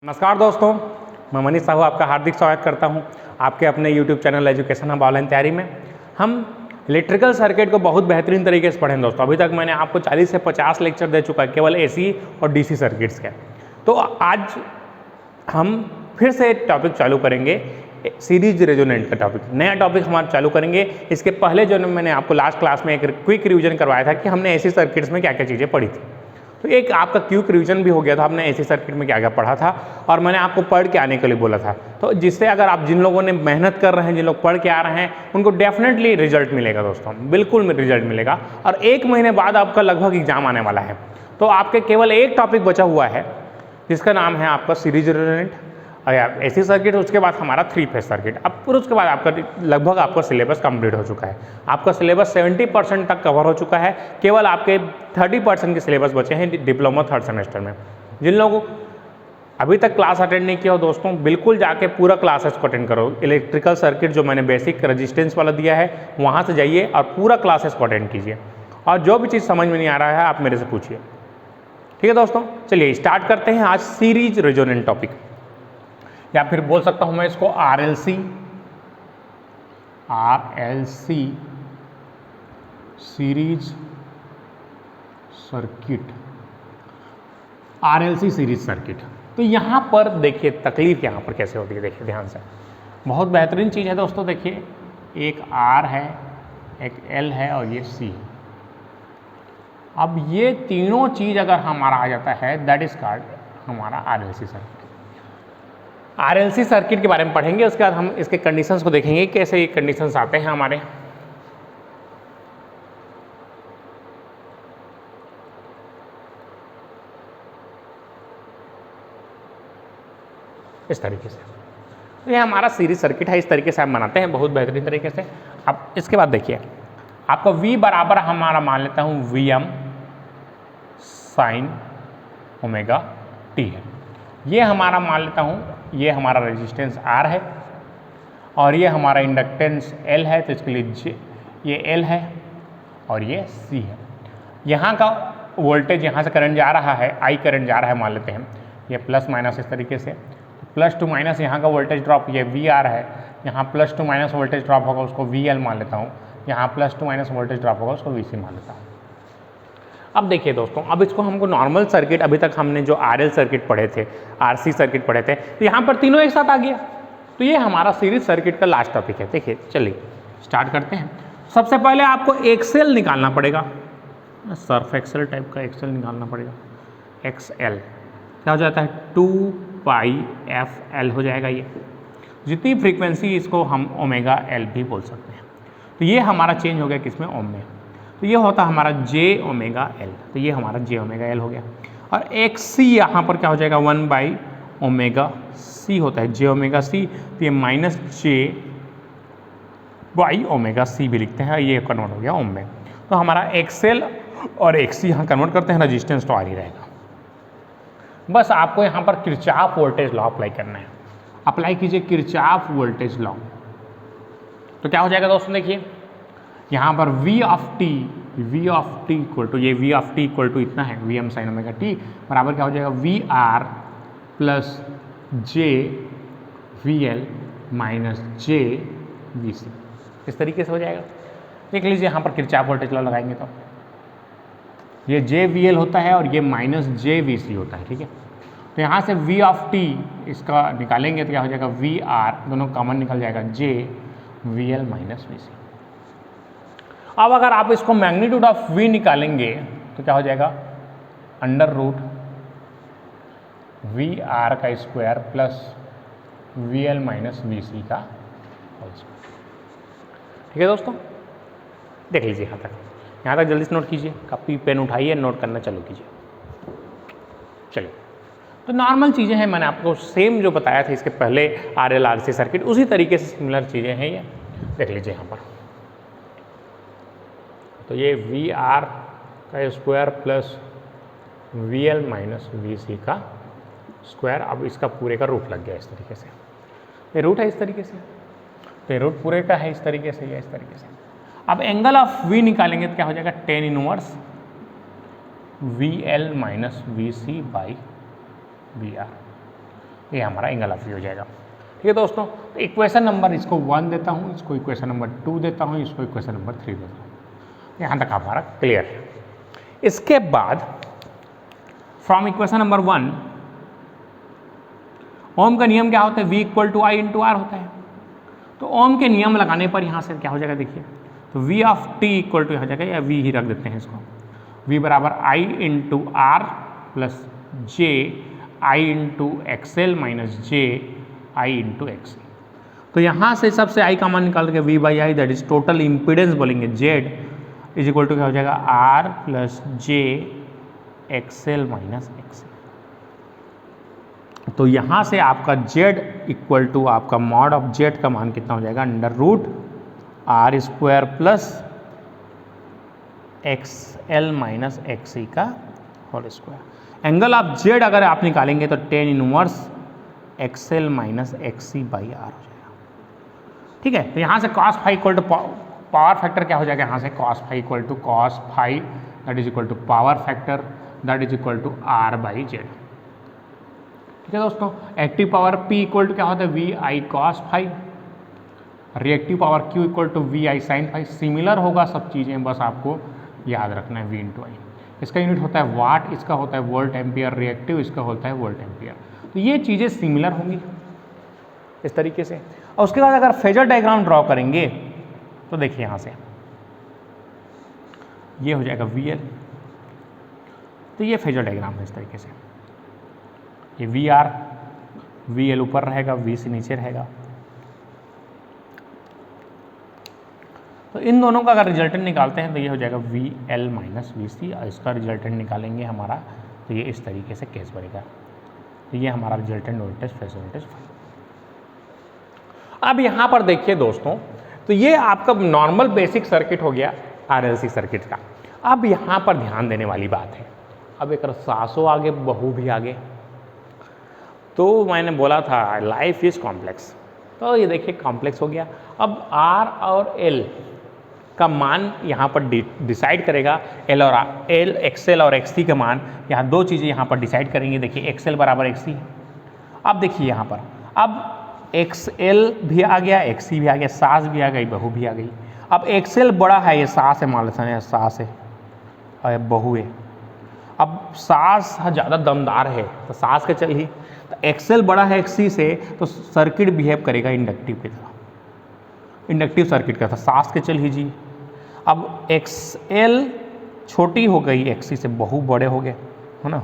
नमस्कार दोस्तों, मैं मनीष साहू आपका हार्दिक स्वागत करता हूं आपके अपने YouTube channel education hub online तैयारी में। हम इलेक्ट्रिकल सर्किट को बहुत बेहतरीन तरीके से पढ़ें दोस्तों। अभी तक मैंने आपको 40 से 50 लेक्चर दे चुका है केवल AC और DC सर्किट्स के। तो आज हम फिर से टॉपिक चालू करेंगे, सीरीज रेजोनेंट का टॉपिक, नया टॉपिक हमारा चालू करेंगे। इसके पहले जो मैंने आपको लास्ट क्लास में एक क्विक रिविजन करवाया था कि हमने AC सर्किट्स में क्या क्या चीज़ें पढ़ी थी। तो एक आपका क्विक रिवीजन भी हो गया था, आपने AC सर्किट में क्या क्या पढ़ा था और मैंने आपको पढ़ के आने के लिए बोला था। तो जिससे अगर आप जिन लोगों ने मेहनत कर रहे हैं, जिन लोग पढ़ के आ रहे हैं, उनको डेफिनेटली रिजल्ट मिलेगा दोस्तों, बिल्कुल रिजल्ट मिलेगा। और 1 महीने बाद आपका लगभग एग्जाम आने वाला है। तो आपके केवल एक टॉपिक बचा हुआ है जिसका नाम है आपका सीरीज रेजोनेंट AC सर्किट। उसके बाद हमारा 3 फेज सर्किट। अब फिर उसके बाद आपका लगभग आपका सिलेबस कंप्लीट हो चुका है। आपका सिलेबस 70% तक कवर हो चुका है। केवल आपके 30% के सिलेबस बचे हैं डिप्लोमा 3rd सेमेस्टर में। जिन लोगों अभी तक क्लास अटेंड नहीं किया हो दोस्तों, बिल्कुल जाके पूरा क्लासेस को अटेंड करो। इलेक्ट्रिकल सर्किट जो मैंने बेसिक रेजिस्टेंस वाला दिया है वहाँ से जाइए और पूरा क्लासेस को अटेंड कीजिए। और जो भी चीज़ समझ में नहीं आ रहा है आप मेरे से पूछिए, ठीक है दोस्तों। चलिए स्टार्ट करते हैं आज सीरीज रेजोनेंट टॉपिक, या फिर बोल सकता हूं मैं इसको RLC series circuit, RLC series circuit. तो यहाँ पर देखिए तकलीफ यहाँ पर कैसे होती है, देखिए ध्यान से। बहुत बेहतरीन चीज़ है दोस्तों। देखिए एक R है, एक L है और ये C है। अब ये तीनों चीज़ अगर हमारा आ जाता है दैट इज कॉल्ड हमारा RLC सर्किट। RLC सर्किट के बारे में पढ़ेंगे, उसके बाद हम इसके कंडीशंस को देखेंगे कैसे ये कंडीशंस आते हैं हमारे। इस तरीके से तो ये हमारा सीरीज सर्किट है। इस तरीके से हम बनाते हैं बहुत बेहतरीन तरीके से। अब इसके बाद देखिए आपका V बराबर हमारा मान लेता हूँ Vm साइन ओमेगा t है। ये हमारा मान लेता हूँ, ये हमारा रेजिस्टेंस R है और ये हमारा इंडक्टेंस L है। तो इसके लिए ये L है और ये C है। यहाँ का वोल्टेज, यहाँ से करंट जा रहा है, I करंट जा रहा है मान लेते हैं, ये प्लस माइनस इस तरीके से। प्लस टू माइनस यहाँ का वोल्टेज ड्रॉप ये VR है, यहाँ plus two minus voltage drop होगा उसको VL मान लेता हूँ, यहाँ plus two minus voltage drop होगा उसको VC मान लेता हूँ। अब देखिए दोस्तों, अब इसको हमको नॉर्मल सर्किट, अभी तक हमने जो RL सर्किट पढ़े थे, RC सर्किट पढ़े थे, तो यहाँ पर तीनों एक साथ आ गया। तो ये हमारा सीरीज सर्किट का लास्ट टॉपिक है। देखिए चलिए स्टार्ट करते हैं। सबसे पहले आपको एक्सेल निकालना पड़ेगा, सर्फ एक्सेल टाइप का एक्सेल निकालना पड़ेगा। XL क्या हो जाता है 2πfL हो जाएगा। ये जितनी फ्रीक्वेंसी, इसको हम ओमेगा L भी बोल सकते हैं। तो ये हमारा चेंज हो गया किसमें, ओम में। तो ये होता है हमारा j⍵L। तो ये हमारा j⍵L हो गया। और XC यहाँ पर क्या हो जाएगा 1/ωc होता है, j⍵c। तो ये -j/ωc भी लिखते हैं, ये कन्वर्ट हो गया ओम में। तो हमारा XL और XC यहाँ कन्वर्ट करते हैं, रजिस्टेंस तो आ ही रहेगा। बस आपको यहाँ पर किरचॉफ वोल्टेज लॉ अप्लाई करना है। अप्लाई कीजिए किरचॉफ वोल्टेज लॉ। तो क्या हो जाएगा दोस्तों, देखिए यहाँ पर V of t equal to, ये V of t equal to इतना है, Vm साइन ओमेगा t बराबर क्या हो जाएगा VR plus JVL minus JVC। इस तरीके से हो जाएगा। देख लीजिए यहाँ पर किरचॉफ वोल्टेज लॉ लगाएंगे तो ये JVL होता है और ये माइनस JVC होता है, ठीक है। तो यहाँ से V ऑफ t इसका निकालेंगे तो क्या हो जाएगा VR, दोनों कॉमन निकल जाएगा, JVL माइनस VC। अब अगर आप इसको मैग्नीट्यूड ऑफ V निकालेंगे तो क्या हो जाएगा अंडर रूट VR का square plus VL minus VC का होल स्क्वायर। ठीक है दोस्तों, देख लीजिए यहाँ तक जल्दी से नोट कीजिए, कॉपी पेन उठाइए, नोट करना चालू कीजिए। चलिए, तो नॉर्मल चीज़ें हैं, मैंने आपको सेम जो बताया था इसके पहले RL RC सर्किट, उसी तरीके से सिमिलर चीज़ें हैं ये। देख लीजिए यहाँ पर, तो ये VR का square plus VL minus VC का स्क्वायर। अब इसका पूरे का रूट लग गया इस तरीके से, ये रूट है इस तरीके से, तो ये रूट पूरे का है इस तरीके से, या इस तरीके से। अब एंगल ऑफ V निकालेंगे तो क्या हो जाएगा tan inverse VL minus VC by VR। ये हमारा एंगल ऑफ व्यू हो जाएगा। ठीक है दोस्तों, तो इक्वेशन नंबर इसको 1 देता हूँ, इसको इक्वेशन नंबर 2 देता हूँ, इसको इक्वेशन नंबर 3 देता हूँ। यहाँ तक हमारा क्लियर है। इसके बाद फ्रॉम इक्वेशन नंबर 1 ओम का नियम क्या होता है, V = I × R होता है। तो ओम के नियम लगाने पर यहाँ से क्या हो जाएगा देखिए, तो V of t equal to हो जाएगा, या V ही रख देते हैं इसको, V बराबर I × R plus J I × XL minus J I × XC। तो यहाँ से सबसे I का मान निकाल के V/I that is total impedance बोलेंगे Z इज इक्वल टू क्या हो जाएगा R plus J XL minus XC। तो यहाँ से आपका Z इक्वल टू आपका मॉड ऑफ Z का मान कितना हो जाएगा, √R² plus XL minus XC का whole square. Angle of Z अगर आप निकालेंगे तो tan−1 XL माइनस XC/R हो जाएगा। ठीक है, तो यहाँ से cos φ equal to power factor क्या हो जाएगा, यहाँ से cos φ equal to cos φ that is equal to power factor that is equal to R/Z। ठीक है दोस्तों, active power P equal to क्या होता है, VI cos φ, reactive power Q equal to VI sin φ। Similar होगा सब चीज़ें, बस आपको याद रखना है V × I। इसका यूनिट होता है वाट, इसका होता है वोल्ट एम्पियर, रिएक्टिव इसका होता है वोल्ट एम्पियर। तो ये चीज़ें सिमिलर होंगी इस तरीके से। और उसके बाद अगर फेजर डायग्राम ड्रॉ करेंगे तो देखिए यहाँ से ये हो जाएगा VL। तो ये फेजर डायग्राम है इस तरीके से, ये VR, VL ऊपर रहेगा, VC नीचे रहेगा। तो इन दोनों का अगर रिजल्टेंट निकालते हैं तो ये हो जाएगा VL माइनस VC, और इसका रिजल्टेंट निकालेंगे हमारा तो ये इस तरीके से केस बनेगा। तो ये हमारा रिजल्टेंट वोल्टेज फेज वोल्टेज। अब यहाँ पर देखिए दोस्तों, तो ये आपका नॉर्मल बेसिक सर्किट हो गया RLC सर्किट का। अब यहाँ पर ध्यान देने वाली बात है, अब एक सासों आगे बहू भी आगे। तो मैंने बोला था लाइफ इज कॉम्प्लेक्स, तो ये देखिए कॉम्प्लेक्स हो गया। अब R और L का मान यहाँ पर डिसाइड करेगा, L XL और XC का मान, यहाँ दो चीज़ें यहाँ पर डिसाइड करेंगे। देखिए XL बराबर XC। अब देखिए यहाँ पर अब XL भी आ गया, XC भी आ गया, सास भी आ गई, बहू भी आ गई। अब XL बड़ा है, ये सास है, मान लेते हैं सास है और बहू है। अब सास ज़्यादा दमदार है तो सास के चल ही, तो XL बड़ा है XC से, तो सर्किट बिहेव करेगा इंडक्टिव की तरह, इंडक्टिव सर्किट का था, सास के चल ही जी। अब XL छोटी हो गई XC से, बहू बड़े हो गए, है ना,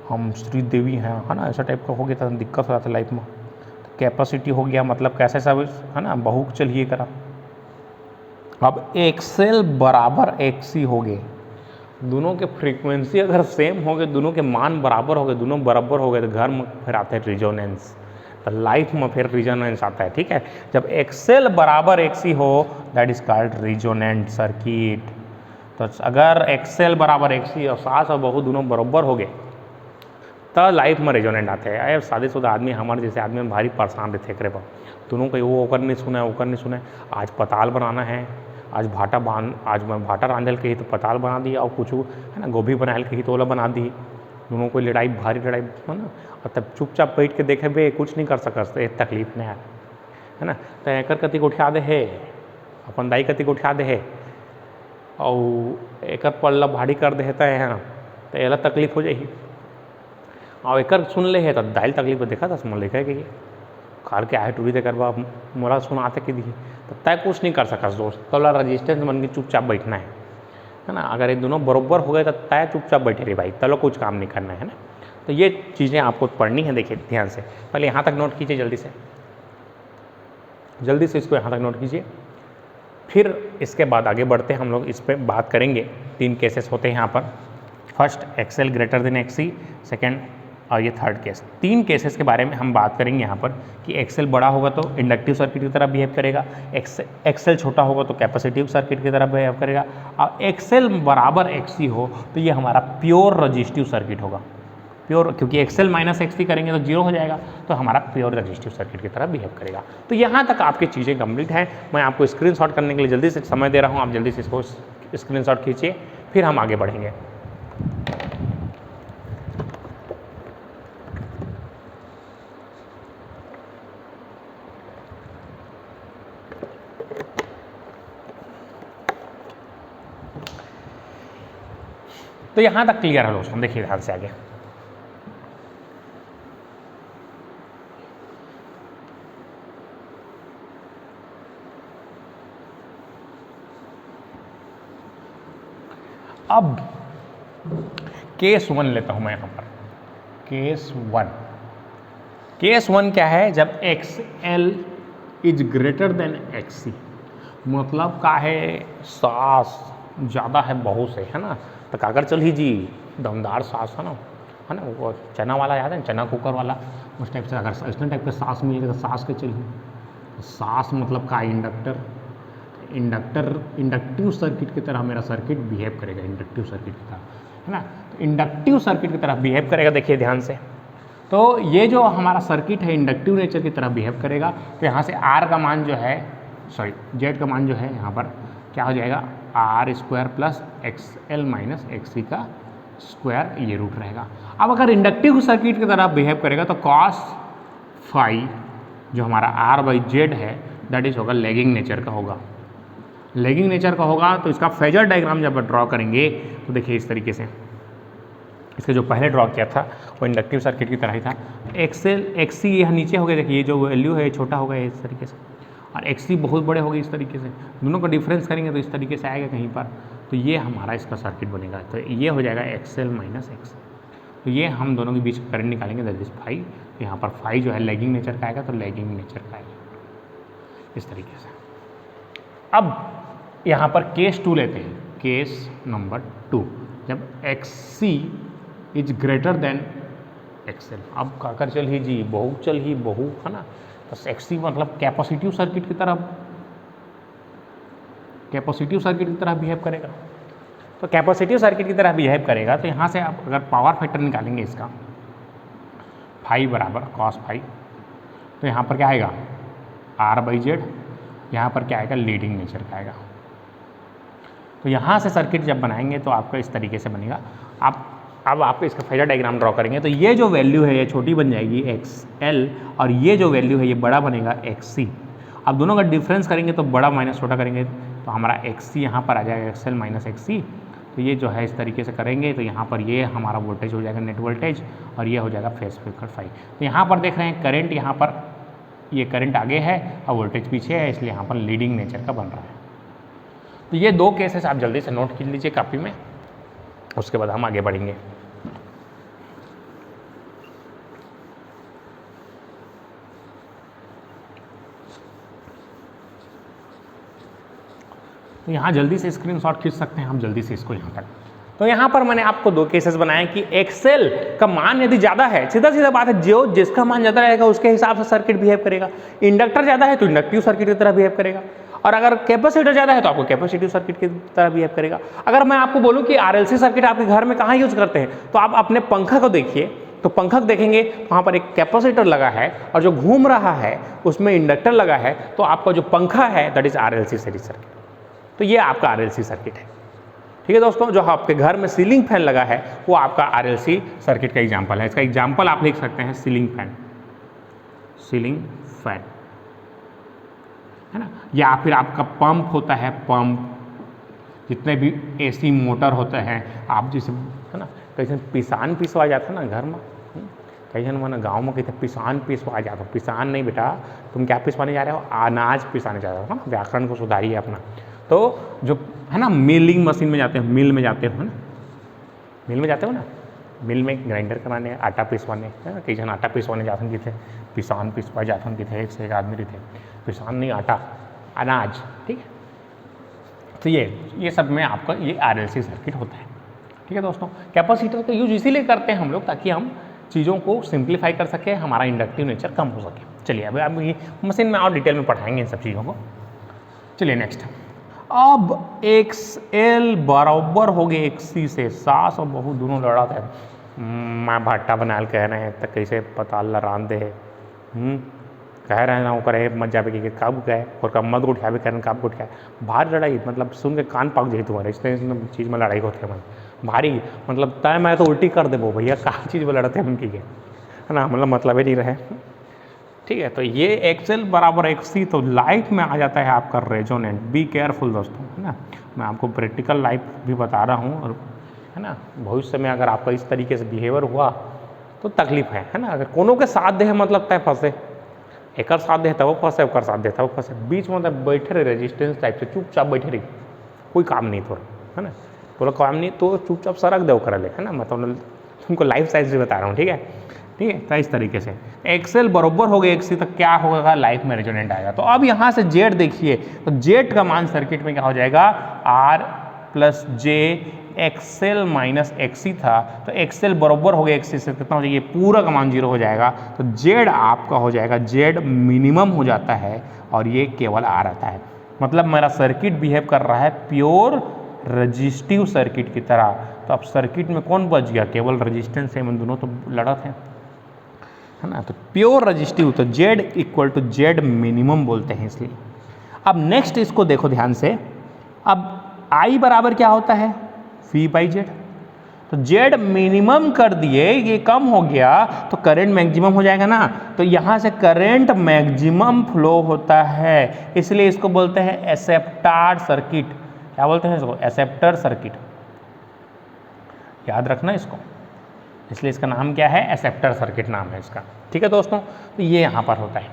हम श्री देवी हैं, है ना, ऐसा टाइप का हो गया था, दिक्कत हो जाता लाइफ में। तो कैपेसिटी हो गया, मतलब कैसे सब, है ना, बहू चलिए करा। अब XL बराबर XC हो गए, दोनों के फ्रीक्वेंसी अगर सेम हो गए, दोनों के मान बराबर हो गए, दोनों बराबर हो गए, तो घर में फिर आता है रिजोनेंस, तो लाइफ में फिर रिजोनेंस आता है। ठीक है, जब XL बराबर XC हो that is called resonant circuit. तो अगर XL बराबर XC और सास और बहू दोनों बराबर हो गए तो लाइफ में रिजोनेंट आते हैं। अरे शादीशुदा आदमी, हमारे जैसे आदमी में भारी परेशान रहते करे पर दोनों को वो ओकर नहीं सुना है, ओकर नहीं सुना है, आज पताल बनाना है, आज मैं भाटा रांधल के ही तो पताल बना दी, और कुछ है ना गोभी बनाल के ही तो ओला बना दी। दोनों को लड़ाई, भारी लड़ाई, है ना, और तब चुपचाप बैठ के देखे बे कुछ नहीं कर सकते, तकलीफ नहीं है ना। तो एकर कति को उठा दे है, अपन दाई कति को उठा दे है, और एकर पल्ला भारी कर दे है ना, तो एला तकलीफ हो जाएगी। और एकर सुन ले है तो दाइल तकलीफ देखा था समझ लिखा है कि कार के आए टूरी करवा मोरा सुनाते कि दी, तो तय कुछ नहीं कर सका दोस्त, तो रजिस्टेंस बन के चुपचाप बैठना है ना। अगर ये दोनों बराबर हो गए तो तय चुपचाप बैठे रहे भाई, तलो कुछ काम नहीं करना है ना। तो ये चीज़ें आपको पढ़नी है, देखिए ध्यान से, पहले यहाँ तक नोट कीजिए, जल्दी से इसको यहाँ तक नोट कीजिए। फिर इसके बाद आगे बढ़ते हैं हम लोग, इस पर बात करेंगे। 3 केसेस होते हैं यहाँ पर, first XL greater than XC, second और ये थर्ड केस। 3 केसेस के बारे में हम बात करेंगे यहाँ पर कि XL बड़ा होगा तो इंडक्टिव सर्किट की तरह बिहेव करेगा, XL छोटा होगा तो कैपेसिटिव सर्किट की तरह बिहेव करेगा, और XL बराबर XC हो तो ये हमारा प्योर रजिस्टिव सर्किट होगा। प्योर, क्योंकि XL माइनस XC करेंगे तो 0 हो जाएगा, तो हमारा प्योर रजिस्टिव सर्किट की तरह बिहेव करेगा। तो यहाँ तक आपकी चीज़ें कंप्लीट हैं। मैं आपको स्क्रीनशॉट करने के लिए जल्दी से समय दे रहा हूँ, आप जल्दी से इसको स्क्रीनशॉट खींचिए, फिर हम आगे बढ़ेंगे। तो यहाँ तक क्लियर है दोस्तों, देखिए ध्यान से आगे। अब केस 1 लेता हूं मैं यहाँ पर, केस 1। केस 1 क्या है, जब XL is greater than XC, मतलब का है सास ज़्यादा है बहू से, है ना। तो काकर चल जी दमदार सास है ना, वो चना वाला याद है, चना कुकर वाला, उस टाइप से अगर इस टाइप का सास मिल गया तो सास के चलिए। सास मतलब का इंडक्टर, इंडक्टिव सर्किट की तरह मेरा सर्किट बिहेव करेगा, इंडक्टिव सर्किट की तरह, है ना। तो इंडक्टिव सर्किट की तरह बिहेव करेगा, देखिए ध्यान से। तो ये जो हमारा सर्किट है इंडक्टिव नेचर की तरह बिहेव करेगा, तो यहाँ से R का मान जो है, सॉरी Z का मान जो है यहाँ पर क्या हो जाएगा, R² plus XL minus XC का स्क्वायर, ये रूट रहेगा। अब अगर इंडक्टिव सर्किट की तरह बिहेव करेगा तो cos फाई जो हमारा R/Z है दैट इज होगा लैगिंग नेचर का होगा, लैगिंग नेचर का होगा। तो इसका फेजर डायग्राम जब ड्रॉ करेंगे तो देखिए इस तरीके से, इसका जो पहले ड्रॉ किया था वो इंडक्टिव सर्किट की तरह ही था। XC यहाँ नीचे हो गया, देखिए ये जो वैल्यू है छोटा हो गया इस तरीके से, और XC बहुत बड़े हो गए इस तरीके से, दोनों का डिफरेंस करेंगे तो इस तरीके से आएगा कहीं पर, तो ये हमारा इसका सर्किट बनेगा। तो ये हो जाएगा XL माइनस XC। तो ये हम दोनों के बीच करंट निकालेंगे, दैट इज फाई। यहाँ पर फाई जो है लैगिंग नेचर का आएगा, तो लैगिंग नेचर का आएगा इस तरीके से। अब यहाँ पर केस 2 लेते हैं, केस नंबर 2, जब XC is greater than XL। अब काकर चल ही जी बहु चल ही बहु, है ना। तो XC मतलब कैपेसिटिव सर्किट की तरह, कैपेसिटिव सर्किट की तरह बिहेव करेगा। तो कैपेसिटिव सर्किट की तरह बिहेव करेगा, तो यहाँ से आप अगर पावर फैक्टर निकालेंगे इसका, फाई बराबर कॉस फाई, तो यहाँ पर क्या आएगा R/Z, यहाँ पर क्या आएगा लीडिंग नेचर का आएगा। तो यहाँ से सर्किट जब बनाएंगे तो आपका इस तरीके से बनेगा। अब आप इसका फेजर डायग्राम ड्रॉ करेंगे तो ये जो वैल्यू है ये छोटी बन जाएगी XL, और ये जो वैल्यू है ये बड़ा बनेगा XC। अब दोनों का डिफरेंस करेंगे तो बड़ा माइनस छोटा करेंगे तो हमारा XC यहाँ पर आ जाएगा XL माइनस XC। तो ये जो है इस तरीके से करेंगे तो यहाँ पर ये हमारा वोल्टेज हो जाएगा नेट वोल्टेज, और ये हो जाएगा फेज फैक्टर फाई। तो यहाँ पर देख रहे हैं करंट, यहाँ पर ये करंट आगे है और वोल्टेज पीछे है, इसलिए यहाँ पर लीडिंग नेचर का बन रहा है। तो ये 2 केसेस आप जल्दी से नोट कर लीजिए कॉपी में, उसके बाद हम आगे बढ़ेंगे। तो यहाँ जल्दी से स्क्रीनशॉट खींच सकते हैं हम जल्दी से इसको यहाँ तक। तो यहाँ पर मैंने आपको 2 केसेस बनाए कि XL का मान यदि ज़्यादा है, सीधा सीधा बात है, जो जिसका मान ज़्यादा रहेगा उसके हिसाब से सर्किट बिहेव करेगा। इंडक्टर ज़्यादा है तो इंडक्टिव सर्किट की तरह बिहेव करेगा, और अगर कैपेसिटर ज़्यादा है तो आपको कैपेसिटिव सर्किट की तरह बिहेव करेगा। अगर मैं आपको बोलूँ कि RLC सर्किट आपके घर में कहाँ यूज करते हैं, तो आप अपने पंखा को देखिए, तो पंखा को देखेंगे वहाँ पर एक कैपेसिटर लगा है और जो घूम रहा है उसमें इंडक्टर लगा है, तो आपका जो पंखा है that is RLC series circuit. तो ये आपका RLC सर्किट है, ठीक है दोस्तों। जो आपके घर में सीलिंग फैन लगा है वो आपका RLC सर्किट का एग्जाम्पल है। इसका एग्जाम्पल आप लिख सकते हैं सीलिंग फैन, सीलिंग फैन, है ना। या फिर आपका पंप होता है, पंप, जितने भी AC मोटर होते हैं, आप जिसे, है ना, कहीं पिसान पिसवा जाता है ना घर में, कहीं मैंने गाँव में कहते पिसान पिसवा जाता। पिसान नहीं बेटा, तुम क्या पिसवाने जा रहे हो, अनाज पिसाने जा रहे हो, है ना। व्याकरण को सुधारिए अपना। तो जो है ना मिलिंग मशीन में जाते हो, मिल में जाते हो, है ना, मिल में जाते हो ना, मिल में ग्राइंडर कराने, आटा पिसवाने, है ना। कई जन आटा पिसवाने जाते हैं, कितने पिसान पिसवा जाते हैं, कितने एक से एक आदमी रहते हैं, पिसान नहीं आटा, अनाज, ठीक है। तो ये सब में आपका ये RLC सर्किट होता है, ठीक है दोस्तों। कैपेसिटर का यूज इसीलिए करते हैं हम लोग ताकि हम चीज़ों को सिंप्लीफाई कर सकें, हमारा इंडक्टिव नेचर कम हो सके। चलिए अब ये मशीन में और डिटेल में पढ़ाएंगे इन सब चीज़ों को। चलिए नेक्स्ट, अब XL बराबर हो गए XC से। सास और बहू दोनों लड़ा थे, मैं भाटा बनाल कह रहे हैं तो कैसे पता रान दे, कह रहे हैं ना वो करे मत जावे कि कब गए और कब मत उठा भी कह रहे हैं कब उठ गए। भारी लड़ाई मतलब सुन के कान पक जाए तुम्हारे, इस चीज़ में लड़ाई होती है मन भारी, मतलब तय मैं तो उल्टी कर दे वो भैया कहाँ चीज़ में लड़ते हैं उनकी के, है ना, मतलब ही नहीं रहे, ठीक है। तो ये XL बराबर XC, तो लाइफ में आ जाता है आपका रेजोनेंट। बी केयरफुल दोस्तों, है ना, मैं आपको प्रैक्टिकल लाइफ भी बता रहा हूँ और है ना। भविष्य में अगर आपका इस तरीके से बिहेवियर हुआ तो तकलीफ है ना। अगर कोनो के साथ दे मतलब तय फंसे, एक साथ दे तब फंसे, एक साथ दे तब फंसे, बीच में मतलब बैठे रहे रेजिस्टेंस टाइप से चुपचाप बैठे रही, कोई काम नहीं थोड़ा, है ना। बोला काम नहीं तो चुपचाप सड़क दो कर ले, है ना। मतलब तुमको लाइफ साइंस भी बता रहा हूँ, ठीक है। तो इस तरीके से एक्सेल बराबर हो गया एक्सी, तक क्या होगा लाइफ में रेजोनेंट आएगा। तो अब यहाँ से जेड देखिए, तो जेड का मान सर्किट में क्या हो जाएगा, R plus j XL minus XC था, तो एक्सेल बराबर हो गया एक्सी से, कितना हो जाएगा, पूरा का मान 0 हो जाएगा। तो जेड आपका हो जाएगा, जेड मिनिमम हो जाता है और ये केवल आर आता है। मतलब मेरा सर्किट बिहेव कर रहा है प्योर रजिस्टिव सर्किट की तरह। तो अब सर्किट में कौन बच गया, केवल रजिस्टेंस है, इन दोनों तो लड़त है ना। तो प्योर रजिस्टिव, तो Z equal to Z minimum बोलते हैं इसलिए। अब नेक्स्ट इसको देखो ध्यान से, अब I बराबर क्या होता है, V बाई जेड। तो जेड मिनिमम कर दिए, ये कम हो गया तो करंट मैक्सिमम हो जाएगा ना। तो यहाँ से करंट मैक्सिमम फ्लो होता है, इसलिए इसको बोलते हैं एक्सेप्टर सर्किट। क्या बोलते हैं इसको, एक्सेप्टर सर्किट, याद रखना इसको। इसलिए इसका नाम क्या है, एक्सेप्टर सर्किट नाम है इसका, ठीक है दोस्तों। तो ये यहाँ पर होता है,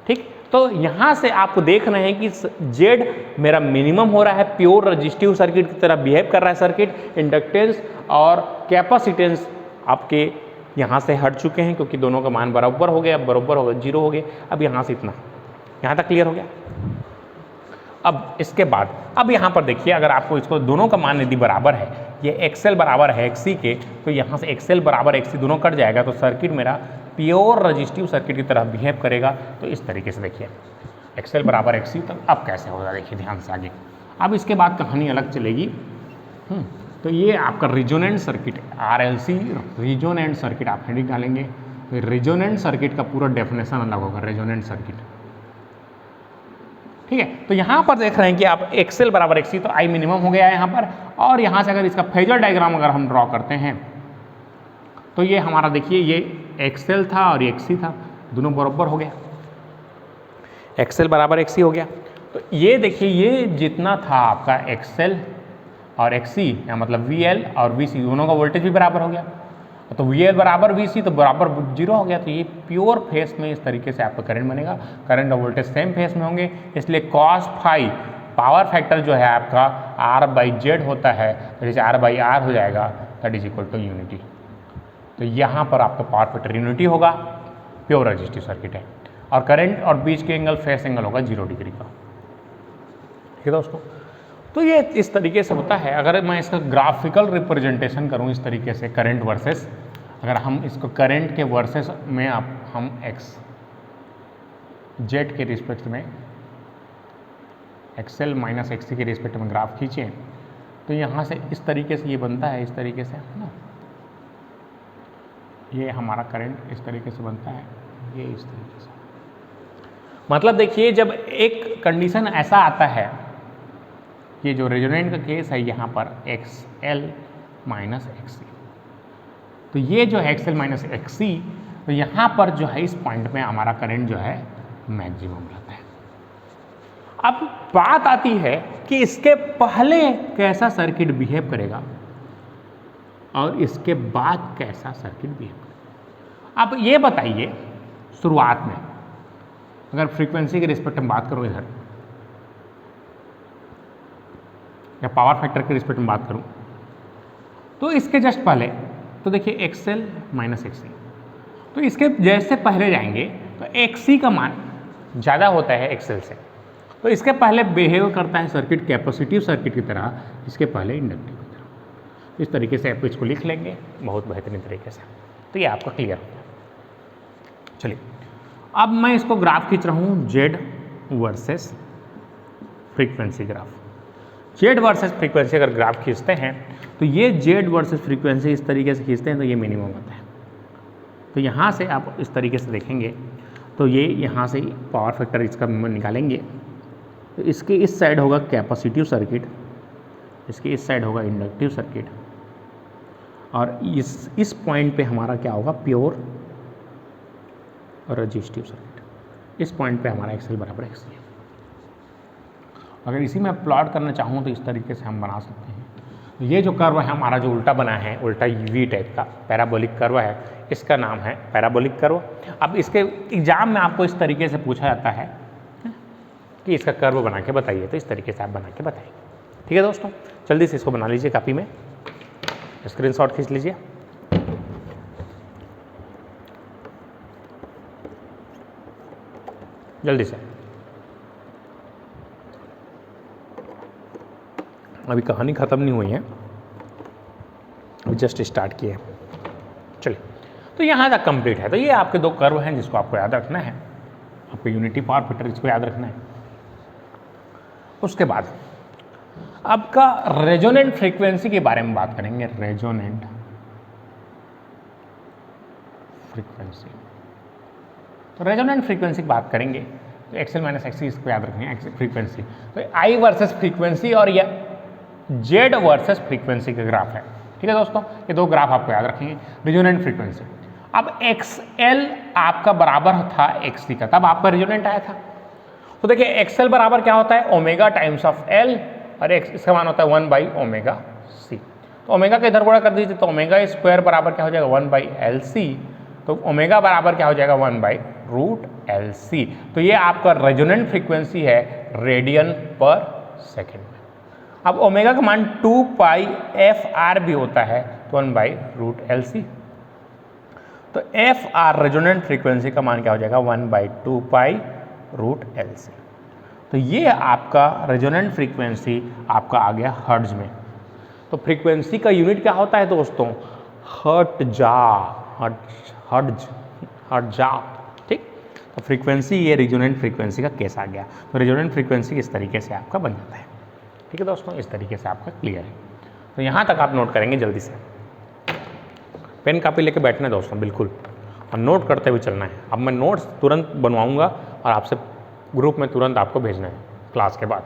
ठीक। तो यहाँ से आपको देख रहे हैं कि जेड मेरा मिनिमम हो रहा है, प्योर रजिस्टिव सर्किट की तरह बिहेव कर रहा है सर्किट। इंडक्टेंस और कैपेसिटेंस आपके यहाँ से हट चुके हैं क्योंकि दोनों का मान बराबर हो गया, बराबर हो गया, 0 हो गया। अब यहाँ से इतना, यहाँ तक क्लियर हो गया। अब इसके बाद अब यहाँ पर देखिए, अगर आपको इसको दोनों का मान यदि बराबर है, ये एक्सेल बराबर है एक्सी के, तो यहाँ से एक्सेल बराबर एक्सी दोनों कट जाएगा, तो सर्किट मेरा प्योर रजिस्टिव सर्किट की तरह बिहेव करेगा। तो इस तरीके से देखिए, एक्सेल बराबर एक्सी, तो अब कैसे होगा देखिए ध्यान से आगे। अब इसके बाद कहानी अलग चलेगी। तो ये आपका रिजोनेंट सर्किट है, RLC रिजोनेंट सर्किट आप हेडिंग डालेंगे। तो रिजोनेंट सर्किट का पूरा डेफिनेशन अलग होगा, रिजोनेंट सर्किट, ठीक है। तो यहाँ पर देख रहे हैं कि आप एक्सेल बराबर एक्सी, तो आई मिनिमम हो गया है यहाँ पर। और यहाँ से अगर इसका फेजर डायग्राम अगर हम ड्रॉ करते हैं, तो ये हमारा देखिए, ये एक्सेल था और ये एक्सी था, दोनों बराबर हो गया, एक्सेल बराबर एक्सी हो गया। तो ये देखिए, ये जितना था आपका एक्सेल और एक्सी, या मतलब VL और VC दोनों का वोल्टेज भी बराबर हो गया। तो VL बराबर VC, तो बराबर 0 हो गया। तो ये प्योर फेस में इस तरीके से आपका करंट बनेगा, करंट और वोल्टेज सेम फेस में होंगे। इसलिए cos फाई पावर फैक्टर जो है आपका R बाई जेड होता है, तो जैसे R बाई R हो जाएगा, that is equal to unity. तो यहाँ पर आपका पावर फैक्टर यूनिटी होगा, प्योर रजिस्टिव सर्किट है। और करंट और बीच के एंगल फेस एंगल होगा 0 डिग्री का, ठीक है दोस्तों। तो ये इस तरीके से होता है। अगर मैं इसका ग्राफिकल रिप्रेजेंटेशन करूँ इस तरीके से, करंट वर्सेस, अगर हम इसको करंट के वर्सेस में हम एक्स जेड के रिस्पेक्ट में, एक्सेल माइनस एक्सी के रिस्पेक्ट में ग्राफ खींचें, तो यहाँ से इस तरीके से ये बनता है, इस तरीके से, है ना। ये हमारा करंट इस तरीके से बनता है, ये इस तरीके से। मतलब देखिए, जब एक कंडीशन ऐसा आता है, ये जो रेजोनेंट का केस है यहाँ पर XL माइनस XC, तो ये जो है XL माइनस XC, तो यहाँ पर जो है इस पॉइंट में हमारा करंट जो है मैक्सिमम रहता है। अब बात आती है कि इसके पहले कैसा सर्किट बिहेव करेगा और इसके बाद कैसा सर्किट बिहेव करेगा। अब ये बताइए, शुरुआत में अगर फ्रीक्वेंसी के रिस्पेक्ट में बात करूँ इधर, या पावर फैक्टर के रिस्पेक्ट में बात करूं, तो इसके जस्ट पहले तो देखिए एक्सेल माइनस एक्सी, तो इसके जैसे पहले जाएंगे तो एक्सी का मान ज़्यादा होता है एक्सेल से, तो इसके पहले बिहेव करता है सर्किट कैपेसिटिव सर्किट की तरह, इसके पहले इंडक्टिव की तरह। इस तरीके से आप इसको लिख लेंगे बहुत बेहतरीन तरीके से, तो ये आपका क्लियर हो गया। चलिए, अब मैं इसको ग्राफ खींच रहा हूँ, Z versus frequency graph. Z versus frequency अगर ग्राफ खींचते हैं, तो ये जेड वर्सेस फ्रीक्वेंसी इस तरीके से खींचते हैं, तो ये मिनिमम आता है। तो यहाँ से आप इस तरीके से देखेंगे, तो ये यहाँ से पावर फैक्टर इसका निकालेंगे, तो इसके इस साइड होगा कैपेसिटिव सर्किट, इसके इस साइड होगा इंडक्टिव सर्किट, और इस पॉइंट पे हमारा क्या होगा, प्योर रजिस्टिव सर्किट। इस पॉइंट पे हमारा एक्सेल बराबर एक्सी है। अगर इसी में प्लॉट करना चाहूँ तो इस तरीके से हम बना सकते हैं। ये जो कर्व है हमारा जो उल्टा बना है, उल्टा वी टाइप का पैराबोलिक कर्व है, इसका नाम है पैराबोलिक कर्व। अब इसके एग्जाम में आपको इस तरीके से पूछा जाता है कि इसका कर्व बना के बताइए, तो इस तरीके से आप बना के बताइए। ठीक है दोस्तों, जल्दी से इसको बना लीजिए, कॉपी में स्क्रीनशॉट खींच लीजिए। जल्दी से, अभी कहानी ख़त्म नहीं हुई है, अभी जस्ट स्टार्ट किए हैं। चलिए, तो यहाँ तक कंप्लीट है। तो ये आपके दो कर्व हैं जिसको आपको याद रखना है, आपको यूनिटी पावर फैक्टर इसको याद रखना है। उसके बाद आपका रेजोनेंट फ्रीक्वेंसी के बारे में बात करेंगे। रेजोनेंट फ्रीक्वेंसी, तो रेजोनेंट फ्रीक्वेंसी की बात करेंगे तो एक्सएल माइनस एक्सी इसको याद रखेंगे फ्रीक्वेंसी। तो आई वर्सेस फ्रीक्वेंसी और या जेड वर्सेस फ्रीक्वेंसी का ग्राफ है। ठीक है दोस्तों, ये दो ग्राफ आपको याद रखेंगे। रेजोनेंट फ्रीक्वेंसी, अब एक्सएल आपका बराबर था एक्ससी का, तब आपका रेजोनेंट आया था। तो देखिए एक्सएल बराबर क्या होता है, ओमेगा टाइम्स ऑफ एल, और इसका मान होता है 1/ओमेगा सी। तो ओमेगा का इधर गुणा कर दीजिए, तो ओमेगा स्क्वायर बराबर क्या हो जाएगा 1/LC। तो ओमेगा बराबर क्या हो जाएगा 1/√LC। तो ये आपका रेजोनेंट फ्रीक्वेंसी है रेडियन पर सेकेंड में। अब ओमेगा का मान 2πfr भी होता है, तो 1/√LC। तो FR रेजोनेंट फ्रीक्वेंसी का मान क्या हो जाएगा 1/2π√LC। तो ये आपका रेजोनेंट फ्रीक्वेंसी आपका आ गया हर्ट्ज में। तो फ्रीक्वेंसी का यूनिट क्या होता है दोस्तों, हर्ट्ज। ठीक, तो फ्रीक्वेंसी, ये रेजोनेंट फ्रीक्वेंसी का केस आ गया। तो रेजोनेंट फ्रीक्वेंसी इस तरीके से आपका बन जाता है। ठीक है दोस्तों, इस तरीके से आपका क्लियर है। तो यहाँ तक आप नोट करेंगे, जल्दी से पेन कापी लेके बैठना है दोस्तों बिल्कुल, और नोट करते हुए चलना है। अब मैं नोट्स तुरंत बनवाऊंगा और आपसे ग्रुप में तुरंत आपको भेजना है क्लास के बाद।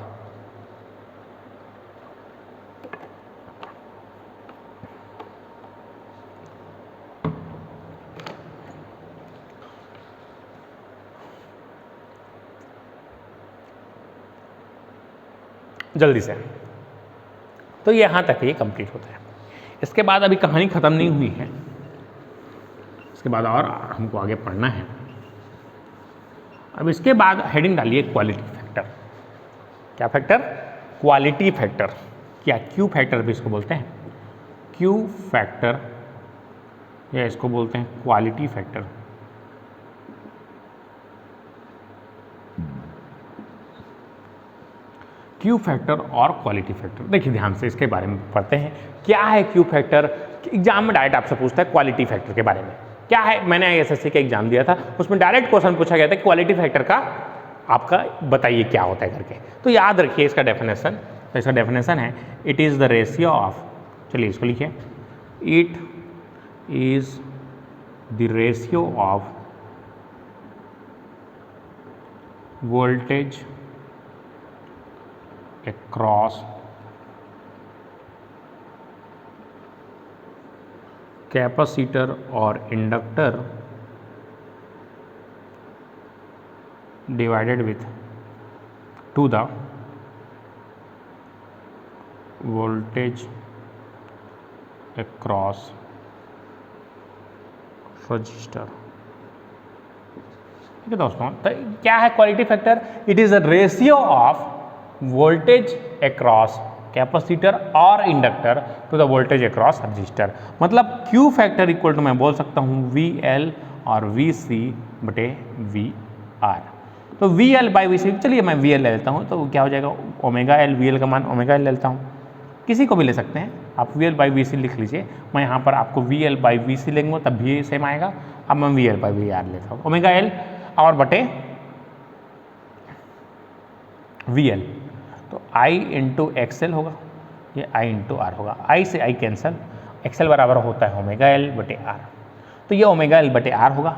जल्दी से, तो यहाँ तक ये कंप्लीट होता है। इसके बाद अभी कहानी ख़त्म नहीं हुई है, इसके बाद और हमको आगे पढ़ना है। अब इसके बाद हेडिंग डालिए क्वालिटी फैक्टर। क्या फैक्टर, क्वालिटी फैक्टर, क्या क्यू फैक्टर भी इसको बोलते हैं, क्यू फैक्टर, या इसको बोलते हैं क्वालिटी फैक्टर। क्यू फैक्टर और क्वालिटी फैक्टर, देखिए ध्यान से इसके बारे में पढ़ते हैं। क्या है क्यू फैक्टर, एग्जाम में डायरेक्ट आपसे पूछता है क्वालिटी फैक्टर के बारे में क्या है। मैंने ISSC का एग्जाम दिया था, उसमें डायरेक्ट क्वेश्चन पूछा गया था क्वालिटी फैक्टर का आपका बताइए क्या होता है करके। तो याद रखिए इसका डेफिनेशन। तो इसका डेफिनेशन है, it is the ratio of, चलिए इसको लिखिए, it is the ratio of voltage across capacitor और inductor divided with to the voltage across resistor। ठीक है दोस्तों, तो क्या है quality factor, it is a ratio of voltage across capacitor और inductor to the voltage across resistor. मतलब Q factor equal to मैं बोल सकता हूँ VL और VC बटे VR। तो VL बाई VC, चलिए मैं VL ले लेता हूँ, तो क्या हो जाएगा ओमेगा L, VL का मान ओमेगा L ले लेता हूँ, किसी को भी ले सकते हैं आप, VL बाई VC लिख लीजिए। मैं यहाँ पर आपको VL बाई VC लेंगे तब भी सेम आएगा। अब मैं VL बाई VR लेता हूँ, ओमेगा L और बटे VL, तो I इंटू XL होगा, ये I इंटू R होगा। I से I कैंसल, XL बराबर होता है ओमेगा L बटे R, तो ये ओमेगा L बटे R होगा।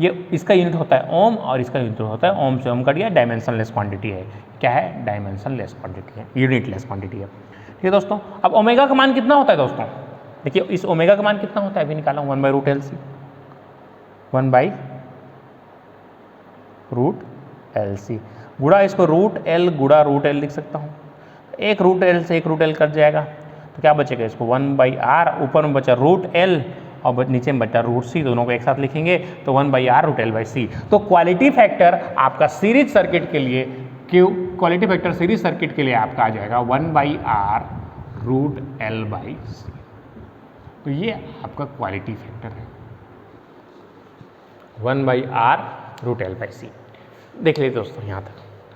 ये इसका यूनिट होता है ओम और इसका यूनिट होता है ओम से ओम कट गया, डायमेंशनलेस क्वांटिटी है। क्या है, डायमेंशनलेस क्वांटिटी है, यूनिटलेस क्वांटिटी है। ठीक है दोस्तों, अब ओमेगा का मान कितना होता है दोस्तों, देखिए इस ओमेगा का मान कितना होता है, अभी निकाला 1/√LC, 1/√LC गुड़ा इसको √L गुड़ा √L लिख सकता हूँ। एक √L से एक √L कट जाएगा, तो क्या बचेगा, इसको 1/r, ऊपर में बचा √L और नीचे में बचा √C, दोनों को एक साथ लिखेंगे तो 1/r √L/C। तो क्वालिटी फैक्टर आपका सीरीज सर्किट के लिए क्वालिटी फैक्टर सीरीज सर्किट के लिए आपका आ जाएगा 1/r √L/C। तो ये आपका क्वालिटी फैक्टर है 1/r √L/C। देख लीजिए दोस्तों यहाँ तक,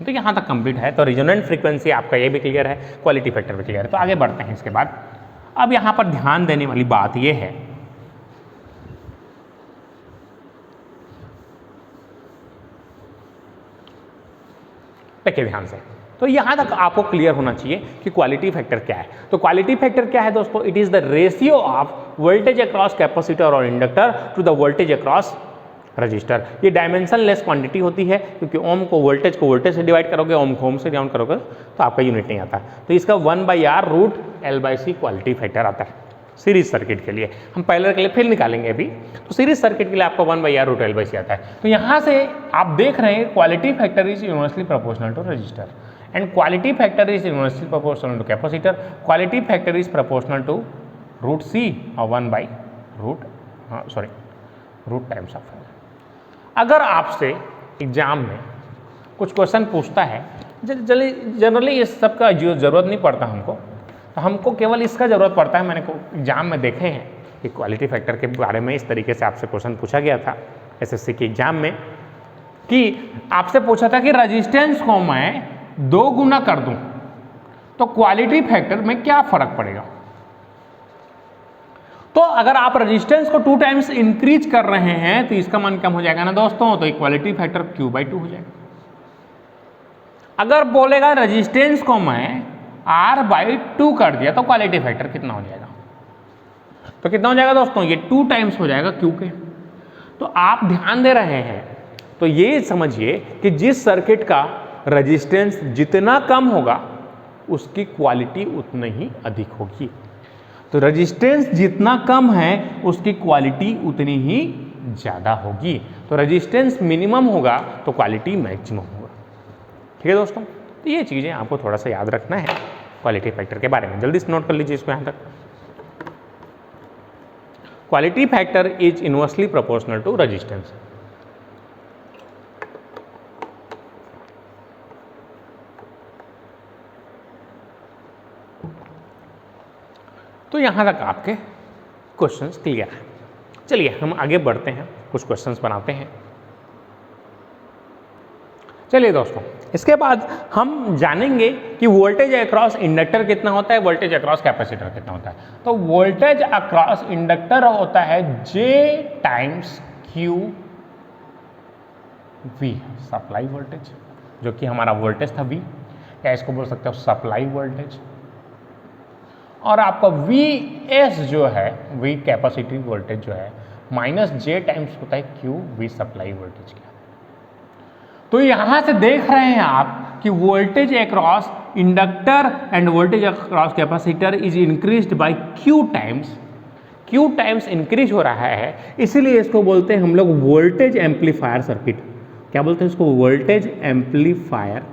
तो यहाँ तक कंप्लीट है। तो रिजोनेंट फ्रीक्वेंसी आपका ये भी क्लियर है, क्वालिटी फैक्टर भी क्लियर है। तो आगे बढ़ते हैं इसके बाद। अब यहाँ पर ध्यान देने वाली बात ये है, देखिए ध्यान से, तो यहाँ तक आपको क्लियर होना चाहिए कि क्वालिटी फैक्टर क्या है। तो क्वालिटी फैक्टर क्या है दोस्तों, it is the ratio of voltage across capacitor और inductor to the voltage across resistor. ये डायमेंशन लेस क्वांटिटी होती है, क्योंकि ओम को वोल्टेज से डिवाइड करोगे, ओम को ओम से डिवाइड करोगे तो आपका यूनिट नहीं आता। तो इसका 1/r √L/C क्वालिटी फैक्टर आता है सीरीज सर्किट के लिए। हम पैरेलल के लिए फिर निकालेंगे अभी। तो सीरीज सर्किट के लिए आपका 1/r √L/C आता है। तो यहाँ से आप देख रहे हैं quality factor is inversely proportional to resistor and quality factor is inversely proportional to capacitor. Quality factor is proportional to √C और 1/√, रूट टाइम्स ऑफ। अगर आपसे एग्जाम में कुछ क्वेश्चन पूछता है, जनरली इस सब का जरूरत नहीं पड़ता हमको, तो हमको केवल इसका जरूरत पड़ता है। मैंने एग्जाम में देखे हैं कि क्वालिटी फैक्टर के बारे में इस तरीके से आपसे क्वेश्चन पूछा गया था एसएससी के एग्जाम में, कि आपसे पूछा था कि रजिस्टेंस को मैं 2 गुना कर दूं तो क्वालिटी फैक्टर में क्या फर्क पड़ेगा। तो अगर आप रेजिस्टेंस को 2 टाइम्स इंक्रीज कर रहे हैं तो इसका मान कम हो जाएगा ना दोस्तों, तो इक्वालिटी फैक्टर Q/2 हो जाएगा। अगर बोलेगा रेजिस्टेंस को मैं R/2 कर दिया तो क्वालिटी फैक्टर कितना हो जाएगा, तो कितना हो जाएगा दोस्तों, ये 2 टाइम्स हो जाएगा Q के। तो आप ध्यान दे रहे हैं तो ये समझिए कि जिस सर्किट का रेजिस्टेंस जितना कम होगा उसकी क्वालिटी उतनी ही अधिक होगी। तो रेजिस्टेंस जितना कम है उसकी क्वालिटी उतनी ही ज़्यादा होगी। तो रेजिस्टेंस मिनिमम होगा तो क्वालिटी मैक्सिमम होगा। ठीक है दोस्तों, तो ये चीज़ें आपको थोड़ा सा याद रखना है क्वालिटी फैक्टर के बारे में। जल्दी से नोट कर लीजिए इसको यहाँ तक। Quality factor is inversely proportional to resistance. तो यहाँ तक आपके क्वेश्चंस क्लियर हैं। चलिए हम आगे बढ़ते हैं, कुछ क्वेश्चंस बनाते हैं। चलिए दोस्तों, इसके बाद हम जानेंगे कि वोल्टेज अक्रॉस इंडक्टर कितना होता है, वोल्टेज अक्रॉस कैपेसिटर कितना होता है। तो वोल्टेज अक्रॉस इंडक्टर होता है J times QV, supply voltage, जो कि हमारा वोल्टेज था V, या इसको बोल सकते हो सप्लाई वोल्टेज। और आपका Vs जो है, V कैपेसिटी वोल्टेज जो है, -J टाइम्स होता है QV सप्लाई वोल्टेज का। तो यहां से देख रहे हैं आप कि voltage across inductor end voltage across capacitor is increased by Q times increase हो रहा है, इसीलिए इसको बोलते हैं हम लोग वोल्टेज एम्पलीफायर सर्किट। क्या बोलते हैं इसको, वोल्टेज एम्पलीफायर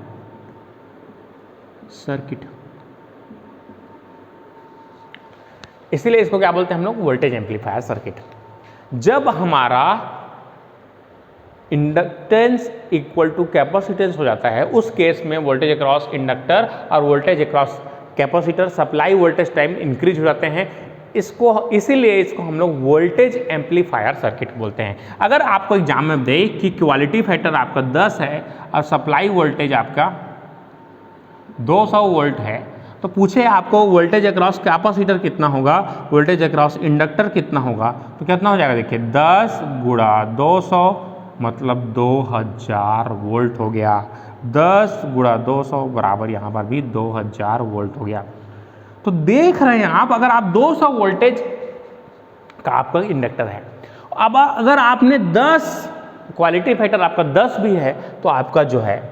सर्किट। इसीलिए इसको क्या बोलते हैं हम लोग, वोल्टेज एम्पलीफायर सर्किट। जब हमारा इंडक्टेंस इक्वल टू कैपेसिटेंस हो जाता है, उस केस में वोल्टेज अक्रॉस इंडक्टर और voltage across capacitor supply voltage time increase हो जाते हैं। इसको इसीलिए इसको हम लोग वोल्टेज एम्पलीफायर सर्किट बोलते हैं। अगर आपको एग्जाम में दे कि क्वालिटी फैक्टर आपका 10 है और सप्लाई वोल्टेज आपका 200 वोल्ट है, तो पूछे आपको वोल्टेज अक्रॉस कैपेसिटर कितना होगा, वोल्टेज अक्रॉस इंडक्टर कितना होगा, तो कितना हो जाएगा, देखिए 10 × 200 मतलब 2000 वोल्ट हो गया। 10 × 200 बराबर यहाँ पर भी 2000 वोल्ट हो गया। तो देख रहे हैं आप, अगर आप 200 वोल्टेज का आपका इंडक्टर है, अब अगर आपने 10 क्वालिटी फैक्टर आपका 10 भी है तो आपका जो है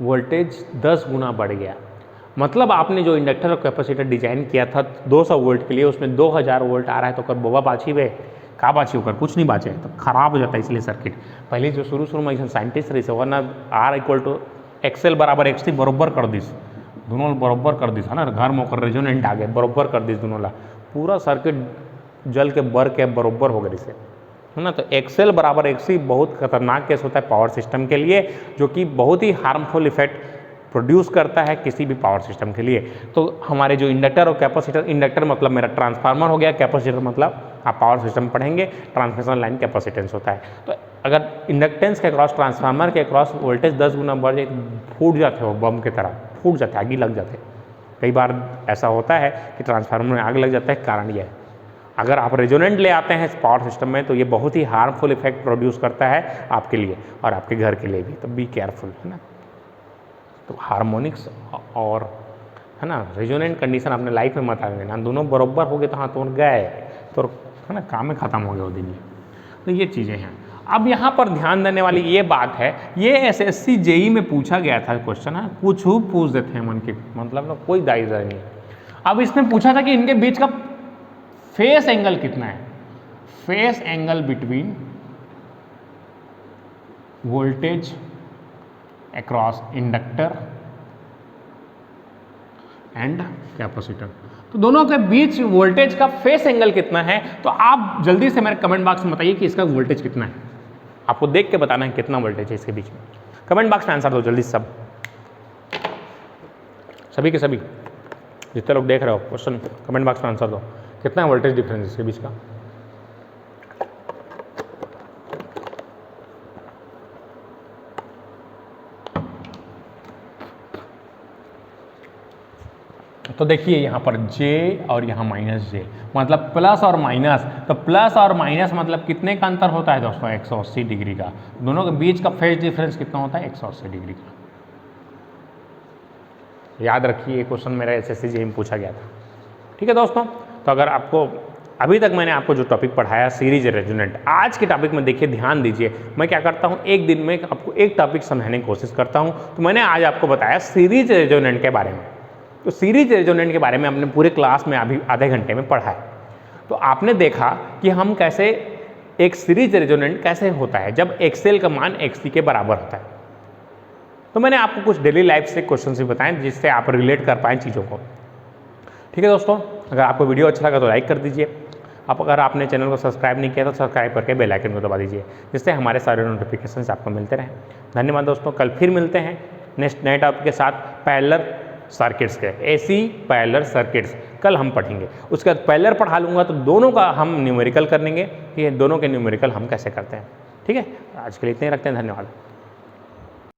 वोल्टेज 10 गुना बढ़ गया। मतलब आपने जो इंडक्टर और कैपेसिटर डिजाइन किया था 200 वोल्ट के लिए, उसमें 2000 वोल्ट आ रहा है, तो कर बोबा बाछी वे का बाछी होकर कुछ नहीं बाचे, तो खराब हो जाता है। इसलिए सर्किट पहले जो शुरू में साइंटिस्ट रही से वरना R = XL = XC बरोबर कर दीस, दोनों बराबर कर दीस है ना, घर में ओकर रेजोनेंट आ गए, बराबर कर दीस दोनों ला, पूरा सर्किट जल के बर के बराबर हो गए इसे, है ना। तो एक्सेल बराबर एक्सी बहुत खतरनाक केस होता है पावर सिस्टम के लिए, जो कि बहुत ही हार्मफुल इफेक्ट प्रोड्यूस करता है किसी भी पावर सिस्टम के लिए। तो हमारे जो इंडक्टर और कैपेसिटर, इंडक्टर मतलब मेरा ट्रांसफार्मर हो गया, कैपेसिटर मतलब आप पावर सिस्टम पढ़ेंगे ट्रांसमिशन लाइन कैपेसिटेंस होता है। तो अगर इंडक्टेंस के क्रॉस ट्रांसफार्मर के क्रॉस वोल्टेज 10 गुना बढ़ जाए, फूट जाते हो बम की तरह, फूट जाते, आग ही लग जाते। कई बार ऐसा होता है कि ट्रांसफार्मर में आग लग जाता है, कारण यह है। अगर आप रेजोनेंट ले आते हैं पावर सिस्टम में तो ये बहुत ही हार्मफुल इफेक्ट प्रोड्यूस करता है आपके लिए और आपके घर के लिए भी, तो बी केयरफुल, है ना। तो हार्मोनिक्स और, है ना, रेजोनेंट कंडीशन अपने लाइफ में मत आएंगे ना, दोनों बराबर हो गए तो हाँ तो गए, तो है ना, काम में ख़त्म हो गया वो दिन ये। तो ये चीज़ें हैं। अब यहाँ पर ध्यान देने वाली ये बात है, ये एसएससी जेई में पूछा गया था क्वेश्चन, है कुछ पूछ देते हैं मन के, मतलब ना कोई दाई नहीं। अब इसमें पूछा था कि इनके बीच का फेस एंगल कितना है, face angle between voltage across inductor and capacitor. तो दोनों के बीच वोल्टेज का फेस एंगल कितना है, तो आप जल्दी से मेरे कमेंट बॉक्स में बताइए कि इसका वोल्टेज कितना है। आपको देख के बताना है कितना वोल्टेज है इसके बीच में। कमेंट बॉक्स में आंसर दो जल्दी, सभी के सभी जितने लोग देख रहे हो क्वेश्चन, कमेंट बॉक्स में आंसर दो, कितना वोल्टेज डिफरेंस इसके बीच का। तो देखिए यहाँ पर J और यहाँ -J, मतलब प्लस और माइनस। तो प्लस और माइनस मतलब कितने का अंतर होता है दोस्तों, 180 डिग्री का। दोनों के बीच का फेज डिफरेंस कितना होता है, 180 डिग्री का। याद रखिए, ये क्वेश्चन मेरा एसएससी जेईई में पूछा गया था। ठीक है दोस्तों, तो अगर आपको अभी तक मैंने आपको जो टॉपिक पढ़ाया सीरीज रेजोनेंट, आज के टॉपिक में देखिए ध्यान दीजिए। मैं क्या करता हूँ, एक दिन में आपको एक टॉपिक समझाने की कोशिश करता हूँ। तो मैंने आज आपको बताया सीरीज रेजोनेंट के बारे में। तो सीरीज रेजोनेंट के बारे में हमने पूरे क्लास में अभी आधे घंटे में पढ़ा है। तो आपने देखा कि हम कैसे एक सीरीज रेजोनेंट कैसे होता है जब एक्सएल का मान एक्ससी के बराबर होता है। तो मैंने आपको कुछ डेली लाइफ से क्वेश्चन भी बताएं जिससे आप रिलेट कर पाएँ चीज़ों को। ठीक है दोस्तों, अगर आपको वीडियो अच्छा लगा तो लाइक कर दीजिए। आप अगर आपने चैनल को सब्सक्राइब नहीं किया तो सब्सक्राइब करके बेल आइकन को दबा दीजिए, जिससे हमारे सारे नोटिफिकेशंस आपको मिलते रहें। धन्यवाद दोस्तों, कल फिर मिलते हैं नेक्स्ट नए टॉपिक के साथ, पैरेलल सर्किट्स के, एसी पैरेलल सर्किट्स कल हम पढ़ेंगे। उसके बाद पैरेलल पढ़ा लूँगा तो दोनों का हम न्यूमेरिकल करेंगे कि दोनों के न्यूमेरिकल हम कैसे करते हैं। ठीक है, आज के लिए इतने ही रखते हैं, धन्यवाद।